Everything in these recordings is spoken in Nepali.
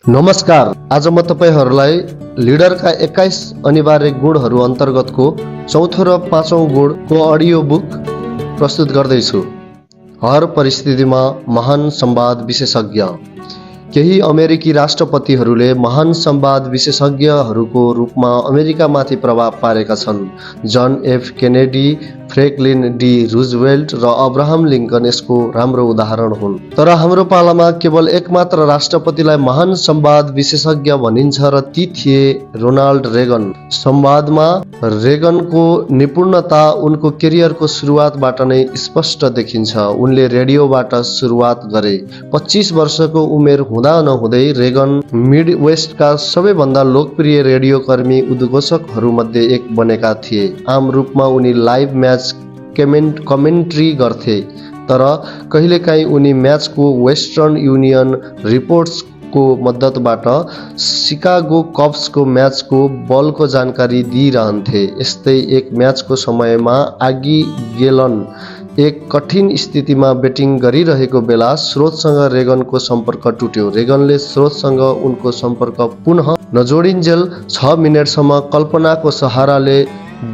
नमस्कार। आज म तपाईहरुलाई लिडरका 21 अनिवार्य गुणहरू अन्तर्गतको चौथो र पाँचौं गुणको अडियो बुक प्रस्तुत गर्दैछु। हर परिस्थितिमा महान संवाद विशेषज्ञ। केही अमेरिकी राष्ट्रपतिहरूले महान संवाद विशेषज्ञहरूको रूपमा अमेरिकामाथि प्रभाव पारेका छन्। जन F Kennedy, Franklin D Roosevelt र अब्राहम लिंकन यसको राम्रो उदाहरण हुन्। तर हाम्रो पालामा केवल एकमात्र राष्ट्रपतिलाई महान संवाद विशेषज्ञ भनिन्छ र ती थिए रोनाल्ड रेगन। संवादमा रेगनको निपुणता उनको करियरको सुरुवातबाट नै स्पष्ट देखिन्छ। उनले रेडियोबाट सुरुवात गरे। 25 वर्षको उमेर हुँदा नहुँदै रेगन मिड वेस्टका सबैभन्दा लोकप्रिय रेडियोकर्मी उद्घोषकहरूमध्ये एक बनेका थिए। आम रूपमा उनी लाइभ म्याच कमेन्ट्री गर्थे, तर कहिलेकाहीँ उनी म्याचको वेस्टर्न युनियन रिपोर्ट्सको मद्दतबाट शिकागो कब्सको म्याचको बलको जानकारी दिइरहन्थे। यस्तै एक म्याचको समयमा आगी गेलन एक कठिन स्थितिमा ब्याटिङ गरिरहेको बेला स्रोतसँग रेगनको सम्पर्क टुट्यो। रेगनले स्रोतसँग उनको सम्पर्क पुनः नजोडिन्जेल 6 मिनेटसम्म कल्पनाको सहाराले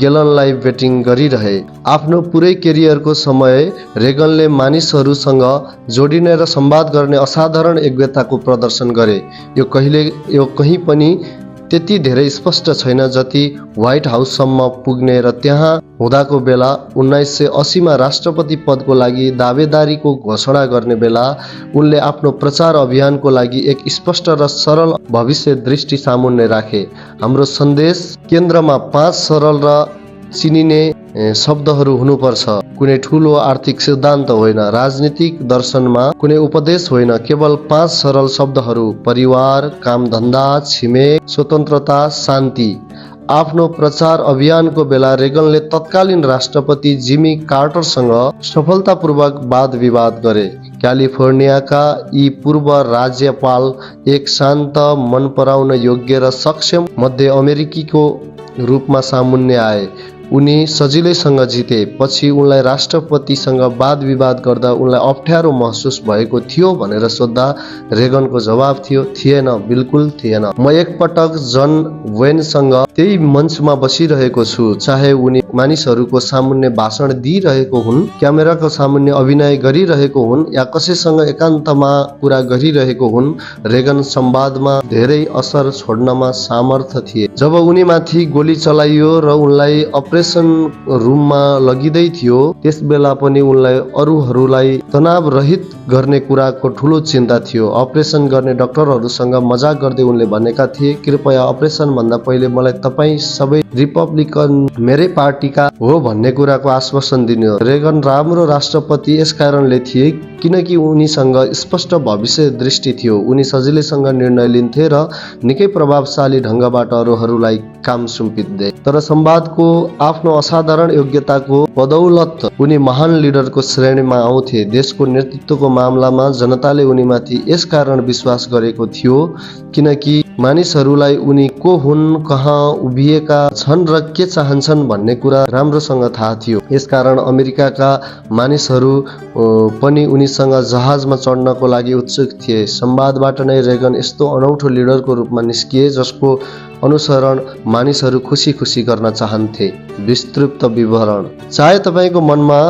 गेलनलाई ब्याटिङ गरिरहे। आफ्नो पुरै करियरको समय रेगनले मानिसहरूसँग जोडिने र संवाद गर्ने असाधारण योग्यताको प्रदर्शन गरे। यो कहीँ पनि त्यति धेरै स्पष्ट छैन जति व्हाइट हाउससम्म पुग्ने र त्यहाँ हुँदाको बेला 1980 मा राष्ट्रपति पदको लागि दावेदारीको घोषणा गर्ने बेला उनले आफ्नो प्रचार अभियानको लागि एक स्पष्ट र सरल भविष्य दृष्टि सामुन्ने राखे। हाम्रो सन्देश केन्द्रमा 5 सरल र चिनिने शब्दहरू हुनुपर्छ। कुनै ठूलो आर्थिक सिद्धान्त होइन, राजनीतिक दर्शनमा कुनै उपदेश होइन, केवल 5 सरल शब्दहरू: परिवार, कामधन्दा, छिमेक, स्वतन्त्रता, शान्ति। आफ्नो प्रचार अभियानको बेला रेगनले तत्कालीन राष्ट्रपति जिमी कार्टरसँग सफलतापूर्वक वाद विवाद गरे। क्यालिफोर्नियाका यी पूर्व राज्यपाल एक शान्त, मन पराउन योग्य र सक्षम मध्य अमेरिकीको रूपमा सामुन्ने आए। उनी सजिलैसँग जिते। पछि उनलाई राष्ट्रपतिसँग वाद विवाद गर्दा उनलाई अप्ठ्यारो महसुस भएको थियो भनेर सोद्धा रेगनको जवाब थियो, थिएन, बिल्कुल थिएन। म एकपटक जन वेनसँग त्यही मञ्चमा बसिरहेको छु, चाहे उनी मानिसहरूको सामुन्ने भाषण दिइरहेको हुन्, क्यामेराको सामुन्ने अभिनय गरिरहेको हुन् या कसैसँग एकान्तमा कुरा गरिरहेको हुन्। रेगन संवादमा धेरै असर छोड्नमा सामर्थ थिए। जब उनीमाथि गोली चलाइयो र उनलाई अपरेसन रुममा लगिँदै थियो, त्यस बेला पनि उनलाई अरूहरूलाई तनाव रहित गर्ने कुराको ठूलो चिन्ता थियो। अपरेसन गर्ने डाक्टरहरूसँग मजाक गर्दै उनले भनेका थिए, कृपया अपरेसन भन्दा पहिले मलाई तपाईँ सबै रिपब्लिकन मेरै पार्टीका हो भन्ने कुराको आश्वासन दिनु। रेगन राम्रो राष्ट्रपति यस कारणले थिए किनकि उनीसँग स्पष्ट भविष्य दृष्टि थियो। उनी सजिलैसँग निर्णय लिन्थे र निकै प्रभावशाली ढङ्गबाट अरूहरूलाई काम सुम्पिँदै। तर संवादको आफ्नो असाधारण योग्यताको बदौलत उनी महान लिडरको श्रेणीमा आउँथे। देशको नेतृत्वको मामलामा जनताले उनीमाथि यस कारण विश्वास गरेको थियो किनकि मानिसहरूलाई उनी को हुन्, कहाँ उभिएका छन् र के चाहन्छन् भन्ने कुरा राम्रोसँग थाहा थियो। यसकारण अमेरिकाका मानिसहरू पनि उनीसँग जहाजमा चढ्नको लागि उत्सुक थिए। संवादबाट नै रेगन यस्तो अनौठो लिडरको रूपमा निस्किए जसको अनुसरण मानिसहरू खुसी खुसी गर्न चाहन्थे। विस्तृत विवरण: चाहे तपाईँको मनमा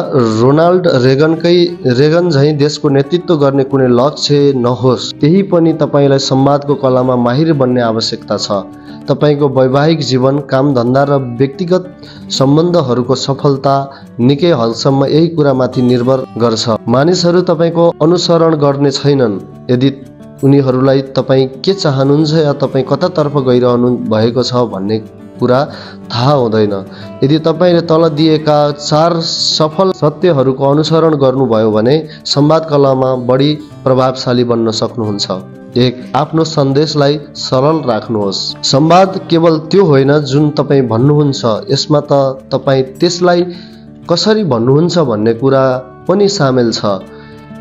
रोनाल्ड रेगन झैँ देशको नेतृत्व गर्ने कुनै लक्ष्य नहोस्, त्यही पनि तपाईँलाई संवादको कलामा माहिर बन्ने आवश्यकता छ। तपाईँको वैवाहिक जीवन, कामधन्दा र व्यक्तिगत सम्बन्धहरूको सफलता निकै हदसम्म यही कुरामाथि निर्भर गर्छ। मानिसहरू तपाईँको अनुसरण गर्ने छैनन् यदि उनीहरूलाई तपाईँ के चाहनुहुन्छ या तपाईँ कतातर्फ गइरहनु भएको छ भन्ने कुरा थाहा हुँदैन। यदि तपाईँले तल दिएका 4 सफल सत्यहरूको अनुसरण गर्नुभयो भने संवाद कलामा बढी प्रभावशाली बन्न सक्नुहुन्छ। 1. आफ्नो सन्देशलाई सरल राख्नुहोस्। संवाद केवल त्यो होइन जुन तपाईँ भन्नुहुन्छ, यसमा त तपाईँ त्यसलाई कसरी भन्नुहुन्छ भन्ने कुरा पनि सामेल छ।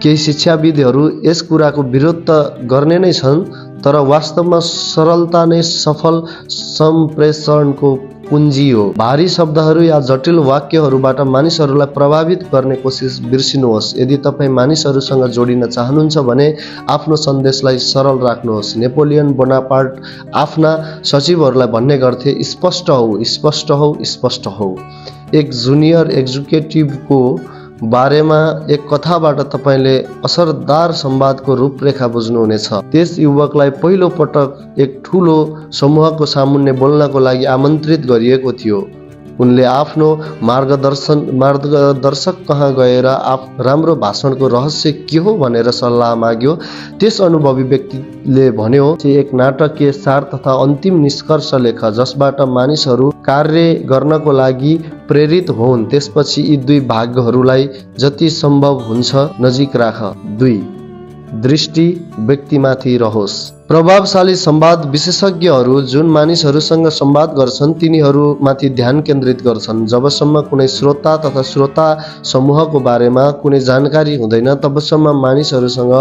केही शिक्षाविदहरू यस कुराको विरोध त गर्ने नै छन्, तर वास्तवमा सरलता नै सफल सम्प्रेषणको कुञ्जी हो। भारी शब्दहरू या जटिल वाक्यहरूबाट मानिसहरूलाई प्रभावित गर्ने कोसिस बिर्सिनुहोस्। यदि तपाईँ मानिसहरूसँग जोडिन चाहनुहुन्छ भने आफ्नो सन्देशलाई सरल राख्नुहोस्। नेपोलियन बोनापार्ट आफ्ना सचिवहरूलाई भन्ने गर्थे, स्पष्ट हौ, स्पष्ट हौ, स्पष्ट हौ। एक जुनियर एक्जिक्युटिभको बारेमा एक कथाबाट तपाईँले असरदार संवादको रूपरेखा बुझ्नुहुनेछ। त्यस युवकलाई पहिलो पटक एक ठूलो समूहको सामुन्ने बोल्नको लागि आमन्त्रित गरिएको थियो। उनले आफ्नो मार्गदर्शक कहाँ गएर राम्रो भाषणको रहस्य के हो भनेर सल्लाह माग्यो। त्यस अनुभवी व्यक्तिले भन्यो, एक नाटकीय सार तथा अन्तिम निष्कर्ष लेख जसबाट मानिसहरू कार्य गर्नको लागि प्रेरित होन्। त्यसपछि यी दुई भागहरूलाई जति सम्भव हुन्छ नजिक राख। 2. दृष्टि व्यक्तिमाथि रहोस्। प्रभावशाली संवाद विशेषज्ञहरू जुन मानिसहरूसँग संवाद गर्छन् तिनीहरूमाथि ध्यान केन्द्रित गर्छन्। जबसम्म कुनै श्रोता तथा श्रोता समूहको बारेमा कुनै जानकारी हुँदैन तबसम्म मानिसहरूसँग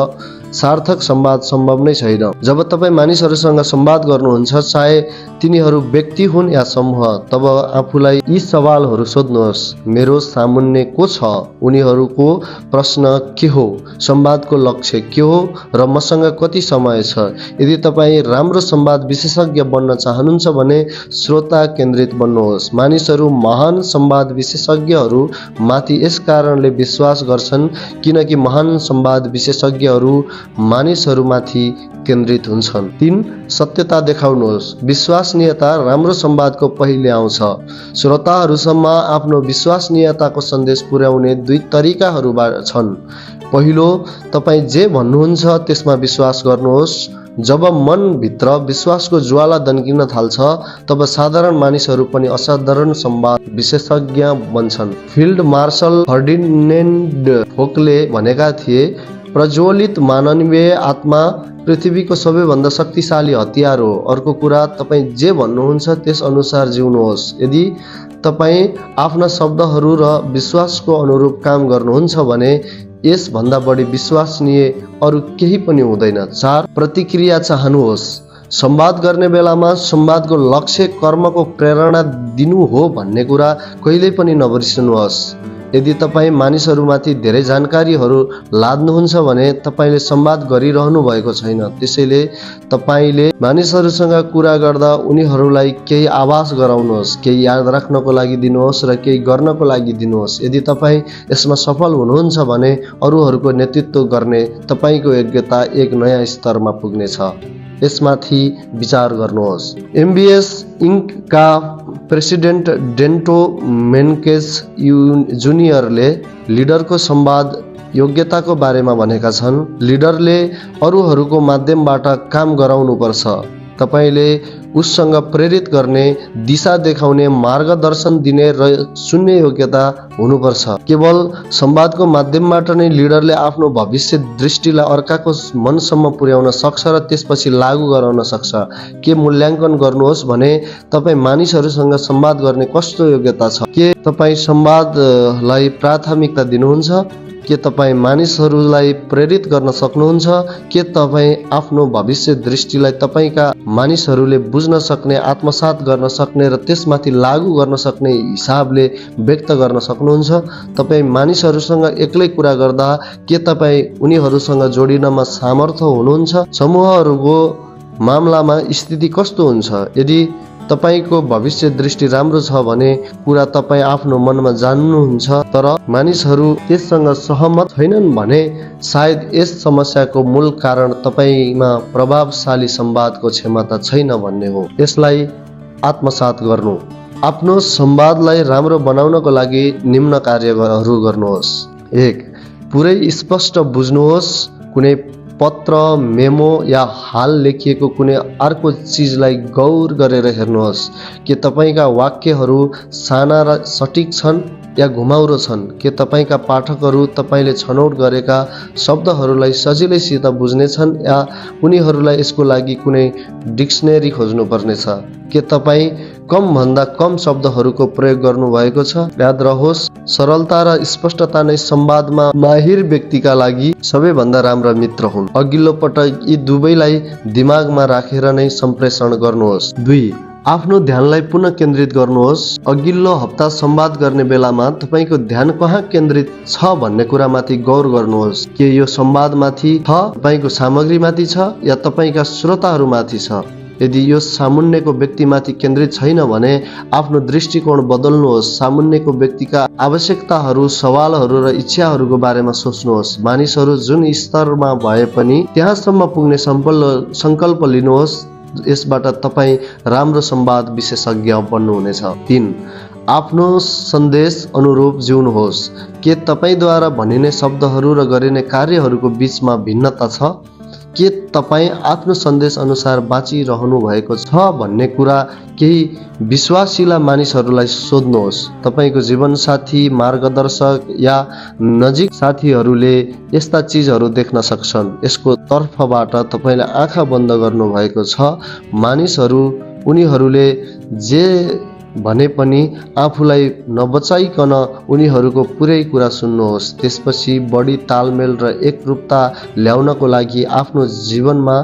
सार्थक संवाद सम्भव नै छैन। जब तपाईँ मानिसहरूसँग संवाद गर्नुहुन्छ, चाहे तिनीहरू व्यक्ति हुन् या समूह, तब आफूलाई यी सवालहरू सोध्नुहोस्। मेरो सामुन्ने को छ? उनीहरूको प्रश्न के हो? संवादको लक्ष्य के हो? र मसँग कति समय छ? यदि तपाईँ राम्रो संवाद विशेषज्ञ बन्न चाहनुहुन्छ भने श्रोता केन्द्रित बन्नुहोस्। मानिसहरू महान संवाद विशेषज्ञहरू माथि यस कारणले विश्वास गर्छन् किनकि महान संवाद विशेषज्ञहरू मानिसहरूमाथि केन्द्रित हुन्छन्। 3. सत्यता देखाउनुहोस्। विश्वसनीयता राम्रो संवादको पहिले आउँछ। श्रोताहरूसम्म आफ्नो विश्वसनीयताको सन्देश पुर्याउने 2 तरिकाहरू छन्। पहिलो, तपाईँ जे भन्नुहुन्छ त्यसमा विश्वास गर्नुहोस्। जब मनभित्र विश्वासको ज्वाला दन्किन थाल्छ तब साधारण मानिसहरू पनि असाधारण संवाद विशेषज्ञ बन्छन्। फिल्ड मार्शल फर्डिनेन्ड फोकले भनेका थिए, प्रज्वलित मानवीय आत्मा पृथ्वीको सबैभन्दा शक्तिशाली हतियार हो। अर्को कुरा, तपाईँ जे भन्नुहुन्छ त्यस अनुसार जिउनुहोस्। यदि तपाईँ आफ्ना शब्दहरू र विश्वासको अनुरूप काम गर्नुहुन्छ भने यसभन्दा बढी विश्वसनीय अरू केही पनि हुँदैन। 4. प्रतिक्रिया चाहनुहोस्। संवाद गर्ने बेलामा संवादको लक्ष्य कर्मको प्रेरणा दिनु हो भन्ने कुरा कहिल्यै पनि नबिर्सनुहोस्। यदि तपाईँ मानिसहरूमाथि धेरै जानकारीहरू लाद्नुहुन्छ भने तपाईँले संवाद गरिरहनु भएको छैन। त्यसैले तपाईँले मानिसहरूसँग कुरा गर्दा उनीहरूलाई केही आभास गराउनुहोस्, केही याद राख्नको लागि दिनुहोस् र केही गर्नको लागि दिनुहोस्। यदि तपाईँ यसमा सफल हुनुहुन्छ भने अरूहरूको नेतृत्व गर्ने तपाईँको योग्यता एक नयाँ स्तरमा पुग्नेछ। यसमाथि विचार गर्नुहोस्। एमबीएस इन्कका प्रेसिडेन्ट डेन्टो मेन्केज जुनियरले लिडरको संवाद योग्यताको बारेमा भनेका छन्, लिडरले अरूहरूको माध्यमबाट काम गराउनुपर्छ। तपाईँले उससँग प्रेरित गर्ने, दिशा देखाउने, मार्गदर्शन दिने र सुन्ने योग्यता हुनुपर्छ। केवल संवादको माध्यमबाट नै लिडरले आफ्नो भविष्य दृष्टिलाई अर्काको मनसम्म पुर्याउन सक्छ र त्यसपछि लागू गराउन सक्छ। के मूल्याङ्कन गर्नुहोस् भने तपाईँ मानिसहरूसँग संवाद गर्ने कस्तो योग्यता छ। के तपाईँ संवादलाई प्राथमिकता दिनुहुन्छ? के तपाईँ मानिसहरूलाई प्रेरित गर्न सक्नुहुन्छ? के तपाईँ आफ्नो भविष्य दृष्टिलाई तपाईँका मानिसहरूले बुझ्न सक्ने, आत्मसात गर्न सक्ने र त्यसमाथि लागू गर्न सक्ने हिसाबले व्यक्त गर्न सक्नुहुन्छ? तपाईँ मानिसहरूसँग एक्लै कुरा गर्दा के तपाईँ उनीहरूसँग जोडिनमा सामर्थ्य हुनुहुन्छ? समूहहरूको मामलामा स्थिति कस्तो हुन्छ? यदि तपाईको भविष्य दृष्टि राम्रो छ भने कुरा तपाईँ आफ्नो मनमा जान्नुहुन्छ, तर मानिसहरू त्यससँग सहमत छैनन् भने सायद यस समस्याको मूल कारण तपाईमा प्रभावशाली संवादको क्षमता छैन भन्ने हो। यसलाई आत्मसात गर्नु। आफ्नो संवादलाई राम्रो बनाउनको लागि निम्न कार्यहरू गर्नुहोस्। 1. पुरै स्पष्ट बुझ्नुहोस्। कुनै पत्र, मेमो या हाल लेखिएको कुनै अर्को चिजलाई गौर गरेर हेर्नुहोस्। के तपाईँका वाक्यहरू साना र सटिक छन् या घुमाउरो छन्? के तपाईँका पाठकहरू तपाईँले छनौट गरेका शब्दहरूलाई सजिलैसित बुझ्नेछन् या उनीहरूलाई यसको लागि कुनै डिक्सनरी खोज्नुपर्नेछ? के तपाईँ कम भन्दा कम शब्दहरूको प्रयोग गर्नुभएको छ। याद रहोस्, सरलता र स्पष्टता नै संवादमा माहिर व्यक्तिका लागि सबैभन्दा राम्रा मित्र हुन्। अघिल्लो पटक यी दुवैलाई दिमागमा राखेर नै सम्प्रेषण गर्नुहोस्। 2. आफ्नो ध्यानलाई पुनः केन्द्रित गर्नुहोस्। अघिल्लो हप्ता संवाद गर्ने बेलामा तपाईको ध्यान कहाँ केन्द्रित छ भन्ने कुरामाथि गौर गर्नुहोस्। के यो संवादमाथि छ, तपाईको सामग्रीमाथि छ, या तपाईका श्रोताहरूमाथि छ? यदि यो सामुन्नेको व्यक्तिमाथि केन्द्रित छैन भने आफ्नो दृष्टिकोण बदल्नुहोस्। सामुन्नेको व्यक्तिका आवश्यकताहरू, सवालहरू र इच्छाहरूको बारेमा सोच्नुहोस्। मानिसहरू जुन स्तरमा भए पनि त्यहाँसम्म पुग्ने सङ्कल्प लिनुहोस्। यसबाट तपाईँ राम्रो संवाद विशेषज्ञ बन्नुहुनेछ। 3. आफ्नो सन्देश अनुरूप जिउनुहोस्। के तपाईँद्वारा भनिने शब्दहरू र गरिने कार्यहरूको बीचमा भिन्नता छ? के तपाईँ आफ्नो सन्देश अनुसार बाँचिरहनु भएको छ भन्ने कुरा केही विश्वासिला मानिसहरूलाई सोध्नुहोस्। तपाईँको जीवनसाथी, मार्गदर्शक या नजिक साथीहरूले यस्ता चिजहरू देख्न सक्छन्। यसको तर्फबाट तपाईँले आँखा बन्द गर्नुभएको छ। मानिसहरू, उनीहरूले जे भने पनि आफूलाई नबचाइकन उनीहरूको पुरै कुरा सुन्नुहोस्। त्यसपछि बढी तालमेल र एकरूपता ल्याउनको लागि आफ्नो जीवनमा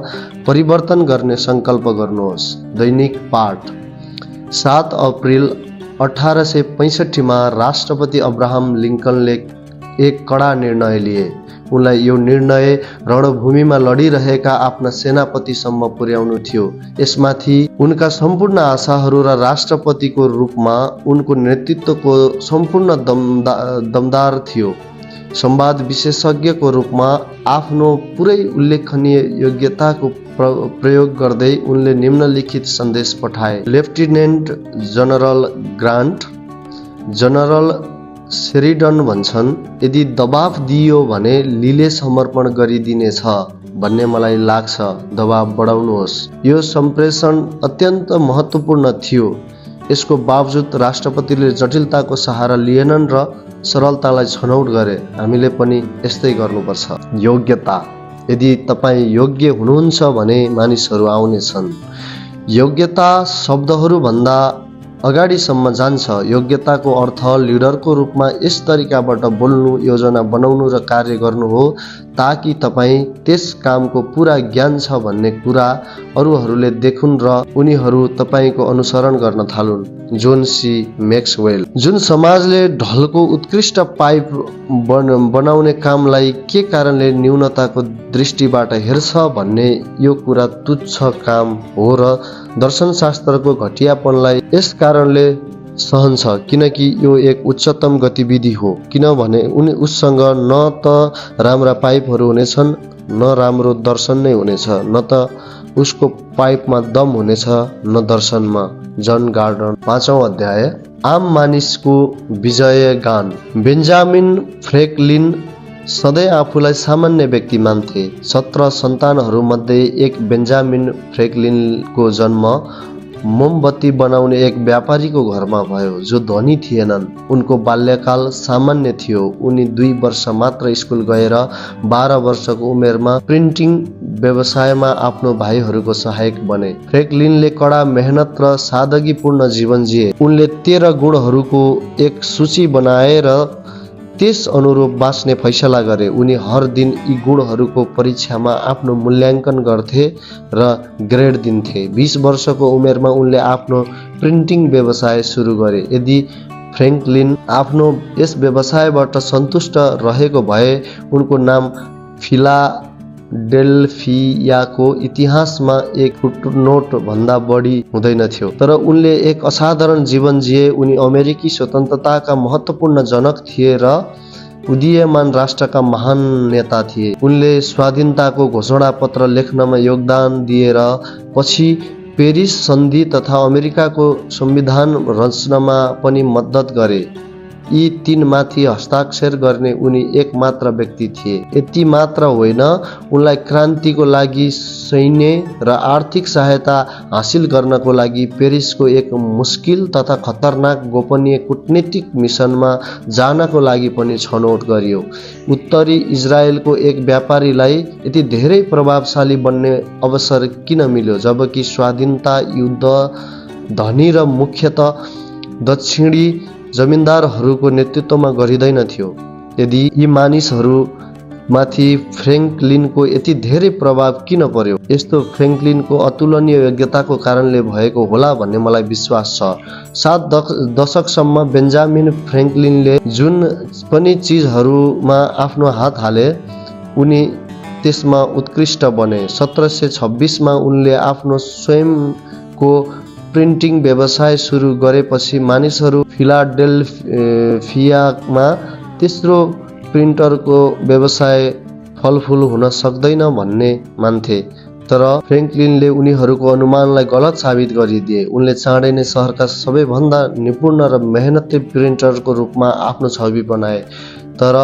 परिवर्तन गर्ने सङ्कल्प गर्नुहोस्। दैनिक पाठ। 7 अप्रिल 1865 मा राष्ट्रपति अब्राहम लिङ्कनले एक कडा निर्णय लिए। उनलाई यो निर्णय रणभूमिमा लडिरहेका आफ्ना सेनापतिसम्म पुर्याउनु थियो। यसमाथि उनका सम्पूर्ण आशाहरू र राष्ट्रपतिको रूपमा उनको नेतृत्वको सम्पूर्ण दमदार थियो। संवाद विशेषज्ञको रूपमा आफ्नो पुरै उल्लेखनीय योग्यताको प्रयोग गर्दै उनले निम्नलिखित सन्देश पठाए। Lieutenant general grant, general Sheridan भन्छन्, यदि दबाफ दिइयो भने लीले समर्पण गरिदिनेछ भन्ने मलाई लाग्छ। दबाव बढाउनुहोस्। यो सम्प्रेषण अत्यन्त महत्त्वपूर्ण थियो। यसको बावजुद राष्ट्रपतिले जटिलताको सहारा लिएनन् र सरलतालाई छनौट गरे। हामीले पनि यस्तै गर्नुपर्छ। योग्यता। यदि तपाईँ योग्य हुनुहुन्छ भने मानिसहरू आउनेछन्। योग्यता शब्दहरूभन्दा अगाडिसम्म जान्छ। योग्यताको अर्थ लिडरको रूपमा यस तरिकाबाट बोल्नु, योजना बनाउनु र कार्य गर्नु हो ताकि तपाईँ त्यस कामको पुरा ज्ञान छ भन्ने कुरा अरूहरूले देखुन् र उनीहरू तपाईँको अनुसरण गर्न थालुन्। John C Maxwell. जुन समाजले ढलको उत्कृष्ट पाइप बनाउने कामलाई के कारणले न्यूनताको दृष्टिबाट हेर्छ भन्ने यो कुरा तुच्छ काम हो र दर्शनशास्त्रको घटियापनलाई यस कारणले सहन्छ किनकि यो एक उच्चतम गतिविधि हो। किनभने उससँग न त राम्रा पाइपहरू हुनेछन्, न राम्रो दर्शन नै हुनेछ, न त उसको पाइपमा दम हुनेछ, न दर्शनमा। जन गार्डन। 5औं अध्याय। आम मानिसको विजय गान। बेन्जामिन फ्रेङ्कलिन सधैँ आफूलाई सामान्य व्यक्ति मान्थे। 17 सन्तानहरूमध्ये एक बेन्जामिन फ्रेङ्कलिनको जन्म मोमबत्ती बनाउने एक व्यापारीको घरमा भयो जो धनी थिएनन्। उनको बाल्यकाल सामान्य थियो। उनी 2 वर्ष मात्र स्कुल गएर 12 वर्षको उमेरमा प्रिन्टिङ व्यवसायमा आफ्नो भाइहरूको सहायक बने। फ्रेङ्कलिनले कडा मेहनत र सादगीपूर्ण जीवन जिए। उनले 13 गुणहरूको एक सूची बनाए र त्यस अनुरूप बाँच्ने फैसला गरे। उनी हर दिन यी गुणहरूको परीक्षामा आफ्नो मूल्याङ्कन गर्थे र ग्रेड दिन्थे। 20 वर्षको उमेरमा उनले आफ्नो प्रिन्टिङ व्यवसाय सुरु गरे। यदि फ्रेङ्कलिन आफ्नो यस व्यवसायबाट सन्तुष्ट रहेको भए उनको नाम फिलाडेल्फियाको इतिहासमा एक फुटनोट भन्दा बढी हुँदैनथ्यो। तर उनले एक असाधारण जीवन जिए। उनी अमेरिकी स्वतन्त्रताका महत्त्वपूर्ण जनक थिए र उदीयमान राष्ट्रका महान नेता थिए। उनले स्वाधीनताको घोषणा पत्र लेख्नमा योगदान दिएर पछि पेरिस सन्धि तथा अमेरिकाको संविधान रचनामा पनि मद्दत गरे। यी 3 माथि हस्ताक्षर गर्ने उनी एक मात्र व्यक्ति थिए। यति मात्र होइन, उनलाई क्रान्तिको लागि सैन्य र आर्थिक सहायता हासिल गर्नको लागि पेरिसको एक मुस्किल तथा खतरनाक गोपनीय कूटनीतिक मिसनमा जानको लागि पनि छनौट गरियो। उत्तरी इजरायलको एक व्यापारीलाई यति धेरै प्रभावशाली बन्ने अवसर किन मिल्यो जबकि स्वाधीनता युद्ध धनी र मुख्यतः दक्षिणी जमिनदारहरूको नेतृत्वमा गरिँदैन थियो। यदि यी मानिसहरूमाथि फ्रेङ्कलिनको यति धेरै प्रभाव किन पर्यो? यस्तो फ्रेङ्कलिनको अतुलनीय योग्यताको कारणले भएको होला भन्ने मलाई विश्वास छ। 7 दशकसम्म बेन्जामिन फ्रेङ्कलिनले जुन पनि चिजहरूमा आफ्नो हात हाले उनी त्यसमा उत्कृष्ट बने। 1726 मा उनले आफ्नो स्वयंको प्रिन्टिङ व्यवसाय सुरु गरेपछि मानिसहरू फिलाडेल्फियामा तेस्रो प्रिन्टरको व्यवसाय फलफुल हुन सक्दैन भन्ने मान्थे। तर फ्रेङ्कलिनले उनीहरूको अनुमानलाई गलत साबित गरिदिए। उनले चाँडै नै सहरका सबैभन्दा निपुण र मेहनती प्रिन्टरको रूपमा आफ्नो छवि बनाए। तर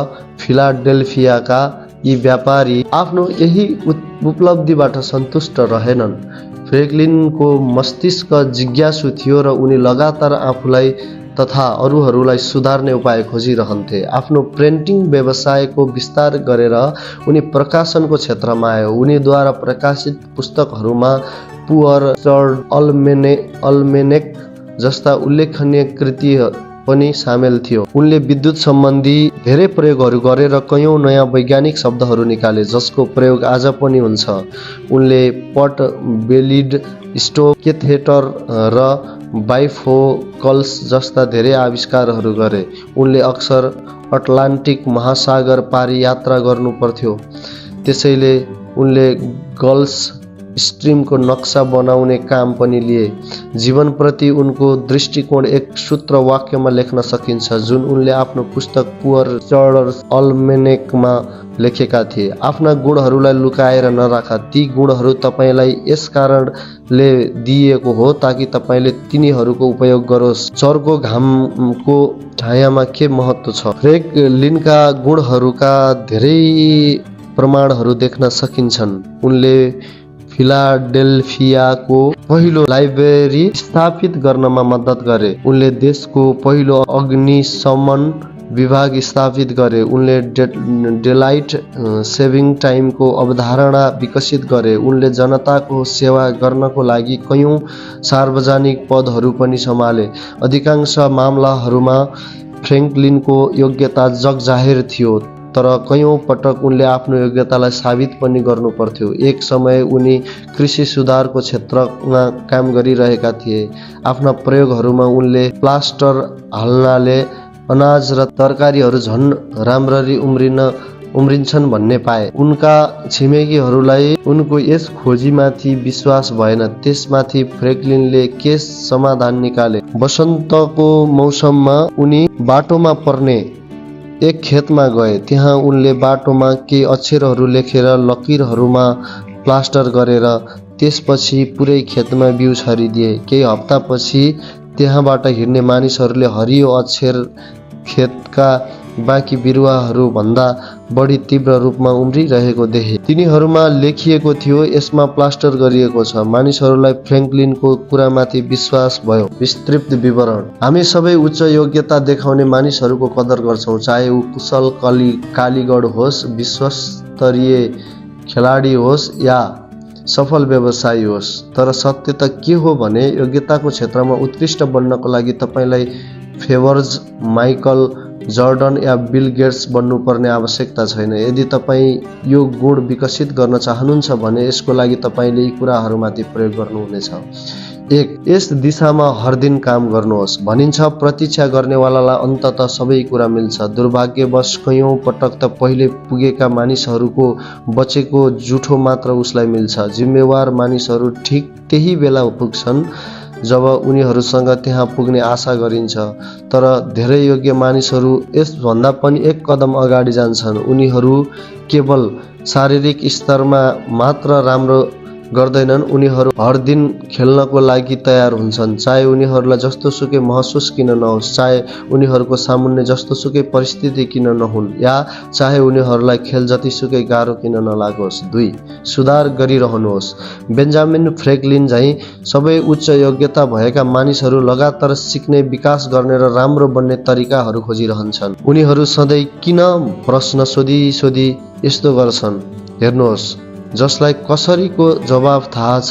फिलाडेल्फियाका यी व्यापारी आफ्नो यही उपलब्धिबाट सन्तुष्ट रहेनन्। फ्रेङ्कलिनको मस्तिष्क जिज्ञासु थियो र उनी लगातार आफूलाई तथा अरूहरूलाई सुधार्ने उपाय खोजिरहन्थे। आफ्नो प्रिन्टिङ व्यवसायको विस्तार गरेर उनी प्रकाशनको क्षेत्रमा आए। उनीद्वारा प्रकाशित पुस्तकहरूमा पुअर चर्च अल्मेनेक जस्ता उल्लेखनीय कृति पनि सामेल थियो। उनले विद्युत सम्बन्धी धेरै प्रयोगहरू गरे र कयौं नयाँ वैज्ञानिक शब्दहरू निकाले जसको प्रयोग आज पनि हुन्छ। उनले पट बेलिड स्टोभ, केथेटर र बाइफोकल्स जस्ता धेरै आविष्कारहरू गरे। उनले अक्सर अटलान्टिक महासागर पारी यात्रा गर्नु पर्थ्यो, त्यसैले उनले गल्फ स्ट्रिमको नक्सा बनाउने काम पनि लिए। जीवनप्रति उनको दृष्टिकोण एक सूत्र वाक्यमा लेख्न सकिन्छ जुन उनले आफ्नो पुस्तक पुअर चर्च अल्मेनेकमा लेखेका थिए। आफ्ना गुणहरूलाई लुकाएर नराख। ती गुणहरू तपाईलाई यस कारणले दिइएको हो ताकि तपाईले तिनीहरूको उपयोग गरोस्। चर्को घामको छायामा के महत्त्व छ? फ्रेङ्कलिनका गुणहरूका धेरै प्रमाणहरू देख्न सकिन्छन्। उनले फिलाडेल्फियाको पहिलो लाइब्रेरी स्थापित गर्नमा मद्दत गरे। उनले देशको पहिलो अग्निशमन विभाग स्थापित गरे। उनले डेलाइट सेभिङ टाइमको अवधारणा विकसित गरे। उनले जनताको सेवा गर्नको लागि कयौं सार्वजनिक पदहरू पनि सम्हाले। अधिकांश मामलाहरूमा फ्रेङ्कलिनको योग्यता जगजाहेर थियो, तर कयौं पटक उनले आफ्नो योग्यतालाई साबित पनि गर्नु पर्थ्यो। एक समय उनी कृषि सुधारको क्षेत्रमा काम गरिरहेका थिए। आफ्ना प्रयोगहरूमा उनले प्लास्टर हाल्नाले अनाज र तरकारीहरू झन् राम्ररी उम्रिन्छन् भन्ने पाए। उनका छिमेकीहरूलाई उनको यस खोजीमाथि विश्वास भएन। त्यसमाथि फ्रेङ्कलिनले के समाधान निकाले? वसन्तको मौसममा उनी बाटोमा पर्ने एक खेतमा गए। त्यहाँ उनले बाटोमा केही अक्षरहरू लेखेर लकीरहरूमा प्लास्टर गरेर त्यसपछि पुरै खेतमा बिउ छरिदिए। केही हप्तापछि त्यहाँबाट हिँड्ने मानिसहरूले हरियो अक्षर खेतका बाँकी बिरुवाहरू भन्दा बढी तीव्र रूपमा उम्रिरहेको देखे। तिनीहरूमा लेखिएको थियो, यसमा प्लास्टर गरिएको छ। मानिसहरूलाई फ्रेङ्कलिनको कुरामाथि विश्वास भयो। विस्तृत विवरण। हामी सबै उच्च योग्यता देखाउने मानिसहरूको कदर गर्छौँ, चाहे ऊ कुशल कालीगढ होस्, विश्वस्तरीय खेलाडी होस् या सफल व्यवसायी होस्। तर सत्य त के हो भने योग्यताको क्षेत्रमा उत्कृष्ट बन्नको लागि तपाईलाई फेवर्स, माइकल जर्डन या बिल गेट्स बन्नुपर्ने आवश्यकता छैन। यदि तपाईँ यो गुण विकसित गर्न चाहनुहुन्छ भने यसको लागि तपाईले यी कुराहरूमाथि प्रयोग गर्नुहुनेछ। 1. यस दिशामा हर दिन काम गर्नुहोस्। भनिन्छ प्रतीक्षा गर्नेवालालाई अन्ततः सबै कुरा मिल्छ। दुर्भाग्यवश कयौं पटक त पहिले पुगेका मानिसहरूको बचेको जुठो मात्र उसलाई मिल्छ। जिम्मेवार मानिसहरू ठिक त्यही बेला पुग्छन् जब उनीहरूसँग त्यहाँ पुग्ने आशा गरिन्छ। तर धेरै योग्य मानिसहरू यसभन्दा पनि एक कदम अगाडि जान्छन्। उनीहरू केवल शारीरिक स्तरमा मात्र राम्रो गर्दैनन्, उनीहरू हर दिन खेल्नको लागि तयार हुन्छन्, चाहे उनीहरूलाई जस्तोसुकै महसुस किन नहोस्, चाहे उनीहरूको सामुन्ने जस्तोसुकै परिस्थिति किन नहुन्, या चाहे उनीहरूलाई खेल जतिसुकै गाह्रो किन नलागोस्। 2. सुधार गरिरहनुहोस्। बेन्जामिन फ्रेङ्कलिन झैं सबै उच्च योग्यता भएका मानिसहरू लगातार सिक्ने, विकास गर्ने र राम्रो बन्ने तरिकाहरू खोजिरहन्छन्। उनीहरू सधैँ किन प्रश्न सोधी यस्तो गर्छन्? हेर्नुहोस्, जसलाई कसरीको जवाब थाहा छ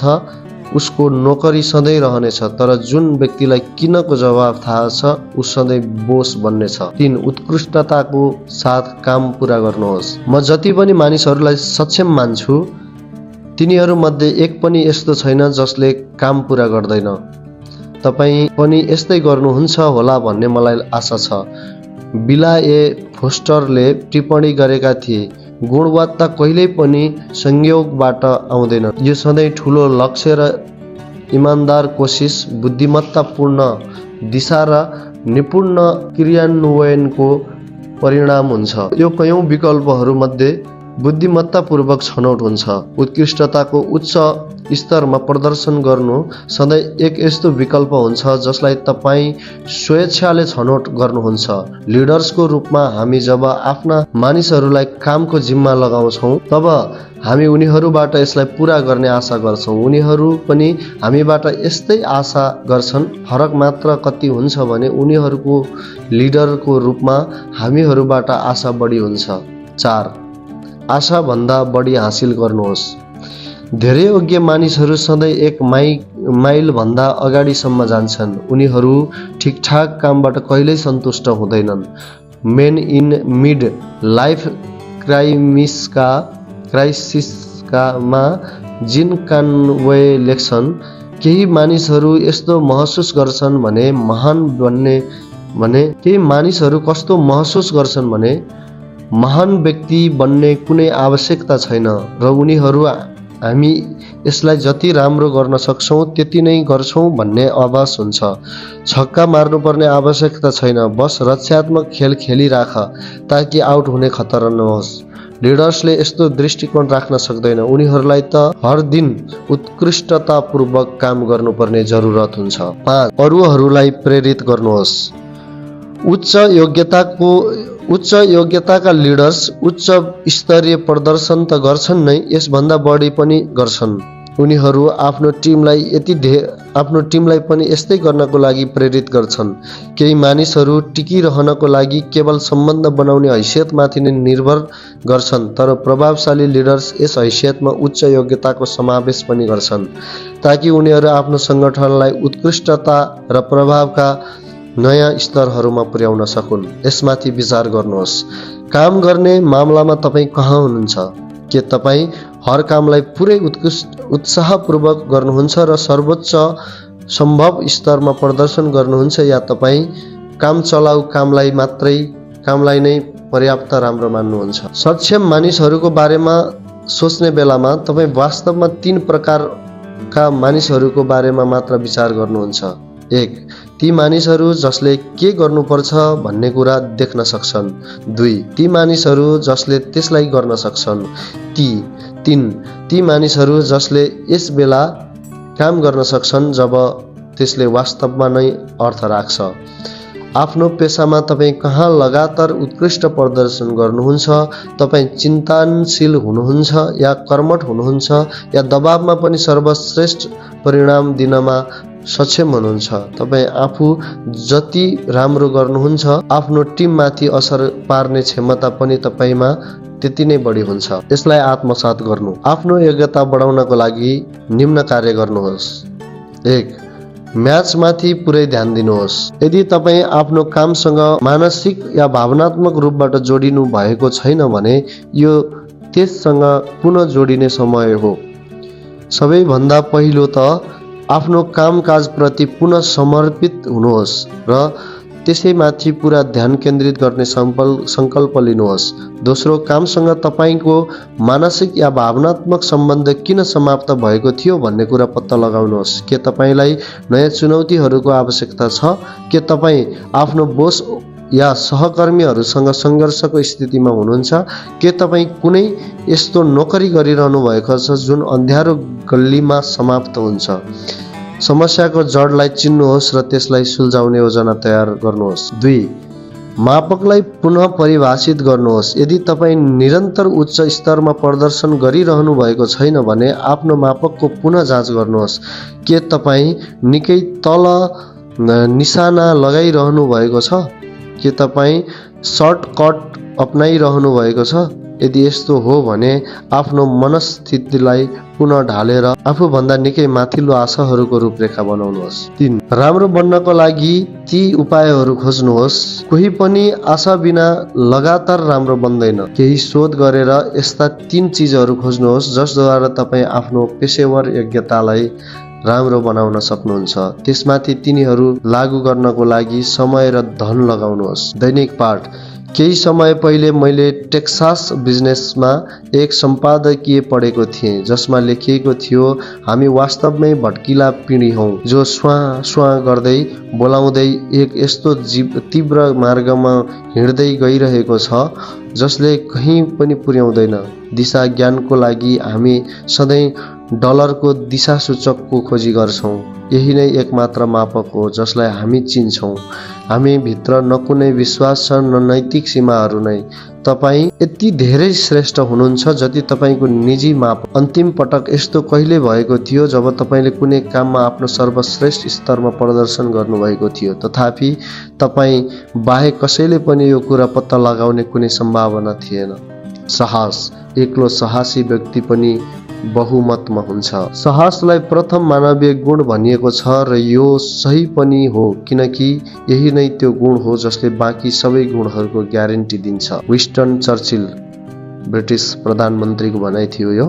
उसको नोकरी सधैँ रहनेछ, तर जुन व्यक्तिलाई किनको जवाब थाहा छ ऊ सधैँ बोस बन्नेछ। 3. उत्कृष्टताको साथ काम पूरा गर्नुहोस्। म जति पनि मानिसहरूलाई सक्षम मान्छु तिनीहरूमध्ये एक पनि यस्तो छैन जसले काम पूरा गर्दैन। तपाईँ पनि यस्तै गर्नुहुन्छ होला भन्ने मलाई आशा छ। बिला ए फोस्टरले टिप्पणी गरेका थिए, गुणवत्ता कहिल्यै पनि संयोगबाट आउँदैन, यो सधैँ ठुलो लक्ष्य र इमानदार कोसिस, बुद्धिमत्तापूर्ण दिशा र निपुण क्रियान्वयनको परिणाम हुन्छ। यो कयौं विकल्पहरूमध्ये बुद्धिमत्तापूर्वक छनौट हुन्छ। उत्कृष्टताको उच्च स्तरमा प्रदर्शन गर्नु सधैँ एक यस्तो विकल्प हुन्छ जसलाई तपाईँ स्वेच्छाले छनौट गर्नुहुन्छ। लिडर्सको रूपमा हामी जब आफ्ना मानिसहरूलाई कामको जिम्मा लगाउँछौँ तब हामी उनीहरूबाट यसलाई पूरा गर्ने आशा गर्छौँ। उनीहरू पनि हामीबाट यस्तै आशा गर्छन्। फरक मात्र कति हुन्छ भने उनीहरूको लिडरको रूपमा हामीहरूबाट आशा बढी हुन्छ। 4. आशाभन्दा बढी हासिल गर्नुहोस्। धेरै योग्य मानिसहरू सधैँ एक माइलभन्दा अगाडिसम्म जान्छन्। उनीहरू ठिकठाक कामबाट कहिल्यै सन्तुष्ट हुँदैनन्। मेन इन मिड लाइफ क्राइसिसमा जिन कानवे लेख्छन्, केही मानिसहरू यस्तो महसुस गर्छन् भने केही मानिसहरू कस्तो महसुस गर्छन् भने महान व्यक्ति बन्ने कुनै आवश्यकता छैन र उनीहरू हामी यसलाई जति राम्रो गर्न सक्छौँ त्यति नै गर्छौँ भन्ने आभास हुन्छ। छक्का मार्नुपर्ने आवश्यकता छैन, बस रक्षात्मक खेल खेलिराख ताकि आउट हुने खतरा नहोस्। लिडर्सले यस्तो दृष्टिकोण राख्न सक्दैन। उनीहरूलाई त हर दिन उत्कृष्टतापूर्वक काम गर्नुपर्ने जरुरत हुन्छ। 5. अरूहरूलाई प्रेरित गर्नुहोस्। उच्च योग्यताका लिडर्स उच्च स्तरीय प्रदर्शन त गर्छन् नै, यसभन्दा बढी पनि गर्छन्। उनीहरू आफ्नो टिमलाई पनि यस्तै गर्नको लागि प्रेरित गर्छन्। केही मानिसहरू टिकिरहनको लागि केवल सम्बन्ध बनाउने हैसियतमाथि नै निर्भर गर्छन्, तर प्रभावशाली लिडर्स यस हैसियतमा उच्च योग्यताको समावेश पनि गर्छन् ताकि उनीहरू आफ्नो सङ्गठनलाई उत्कृष्टता र प्रभावका नयाँ स्तरहरूमा पुर्याउन सकुन्। यसमाथि विचार गर्नुहोस्। काम गर्ने मामलामा तपाईँ कहाँ हुनुहुन्छ? के तपाईँ हर कामलाई पुरै उत्साहपूर्वक गर्नुहुन्छ र सर्वोच्च सम्भव स्तरमा प्रदर्शन गर्नुहुन्छ, या तपाईँ काम चलाउ कामलाई नै पर्याप्त राम्रो मान्नुहुन्छ? सक्षम मानिसहरूको बारेमा सोच्ने बेलामा तपाईँ वास्तवमा 3 प्रकारका मानिसहरूको बारेमा मात्र विचार गर्नुहुन्छ। 1. ती मानिसहरू जसले के गर्नुपर्छ भन्ने कुरा देख्न सक्छन्। 2. ती मानिसहरू जसले त्यसलाई गर्न सक्छन्। 3. ती मानिसहरू जसले यस बेला काम गर्न सक्छन् जब त्यसले वास्तवमा नै अर्थ राख्छ। आफ्नो पेसामा तपाईँ कहाँ लगातार उत्कृष्ट प्रदर्शन गर्नुहुन्छ? तपाईँ चिन्तनशील हुनुहुन्छ या कर्मठ हुनुहुन्छ या दबावमा पनि सर्वश्रेष्ठ परिणाम दिनमा सक्षम हुनुहुन्छ? तपाईँ आफू जति राम्रो गर्नुहुन्छ आफ्नो टिममाथि असर पार्ने क्षमता पनि तपाईँमा त्यति नै बढी हुन्छ। यसलाई आत्मसात गर्नु। आफ्नो योग्यता बढाउनको लागि निम्न कार्य गर्नुहोस्। 1. म्याचमाथि पुरै ध्यान दिनुहोस्। यदि तपाईँ आफ्नो कामसँग मानसिक या भावनात्मक रूपबाट जोडिनु भएको छैन भने यो त्यससँग पुनः जोडिने समय हो। सबैभन्दा पहिलो त आफ्नो कामकाजप्रति पुनः समर्पित हुनुहोस् र त्यसैमाथि पुरा ध्यान केन्द्रित गर्ने सङ्कल्प लिनुहोस्। दोस्रो, कामसँग तपाईँको मानसिक या भावनात्मक सम्बन्ध किन समाप्त भएको थियो भन्ने कुरा पत्ता लगाउनुहोस्। के तपाईँलाई नयाँ चुनौतीहरूको आवश्यकता छ? के तपाईँ आफ्नो बोस या सहकर्मीहरूसँग सङ्घर्षको स्थितिमा हुनुहुन्छ? के तपाईँ कुनै यस्तो नोकरी गरिरहनु भएको छ जुन अँध्यारो गल्लीमा समाप्त हुन्छ? समस्याको जडलाई चिन्नुहोस् र त्यसलाई सुल्झाउने योजना तयार गर्नुहोस्। 2. मापकलाई पुनः परिभाषित गर्नुहोस्। यदि तपाईँ निरन्तर उच्च स्तरमा प्रदर्शन गरिरहनु भएको छैन भने आफ्नो मापकको पुनः जाँच गर्नुहोस्। के तपाईँ निकै तल निशाना लगाइरहनु भएको छ? के तपाईँ सर्टकट अपनाइरहनु भएको छ? यदि यस्तो हो भने आफ्नो मनस्थितिलाई पुनः ढालेर आफूभन्दा निकै माथिल्लो आशाहरूको रूपरेखा बनाउनुहोस्। 3. राम्रो बन्नको लागि ती उपायहरू खोज्नुहोस्। कोही पनि आशा बिना लगातार राम्रो बन्दैन। केही शोध गरेर यस्ता 3 चिजहरू खोज्नुहोस् जसद्वारा तपाईँ आफ्नो पेशेवर योग्यतालाई राम्रो बनाउन सक्नुहुन्छ। त्यसमाथि तिनीहरू लागू गर्नको लागि समय र धन लगाउनुहोस्। दैनिक पाठ। केही समय पहिले मैले टेक्सास बिजनेसमा एक सम्पादकीय पढेको थिएँ जसमा लेखिएको थियो, हामी वास्तवमै भड्किला पिँढी हौँ जो स्वाँ गर्दै बोलाउँदै एक यस्तो तीव्र मार्गमा हिँड्दै गइरहेको छ जसले कहीँ पनि पुर्याउँदैन। दिशा ज्ञानको लागि हामी सधैँ डलरको दिशासूचकको खोजी गर्छौँ। यही नै एकमात्र मापक हो जसलाई हामी चिन्छौँ। हामी भित्र न कुनै विश्वास छ न नैतिक सीमाहरू नै। तपाईँ यति धेरै श्रेष्ठ हुनुहुन्छ जति तपाईँको निजी माप। अन्तिम पटक यस्तो कहिले भएको थियो जब तपाईँले कुनै काममा आफ्नो सर्वश्रेष्ठ स्तरमा प्रदर्शन गर्नुभएको थियो तथापि तपाईँ बाहेक कसैले पनि यो कुरा पत्ता लगाउने कुनै सम्भावना थिएन। साहस। एक्लो साहसी व्यक्ति पनि बहुमतमा हुन्छ। साहसलाई प्रथम मानवीय गुण भनिएको छ र यो सही पनि हो किनकि यही नै त्यो गुण हो जसले बाँकी सबै गुणहरूको ग्यारेन्टी दिन्छ। विन्स्टन चर्चिल ब्रिटिस प्रधानमन्त्रीको भनाइ थियो यो।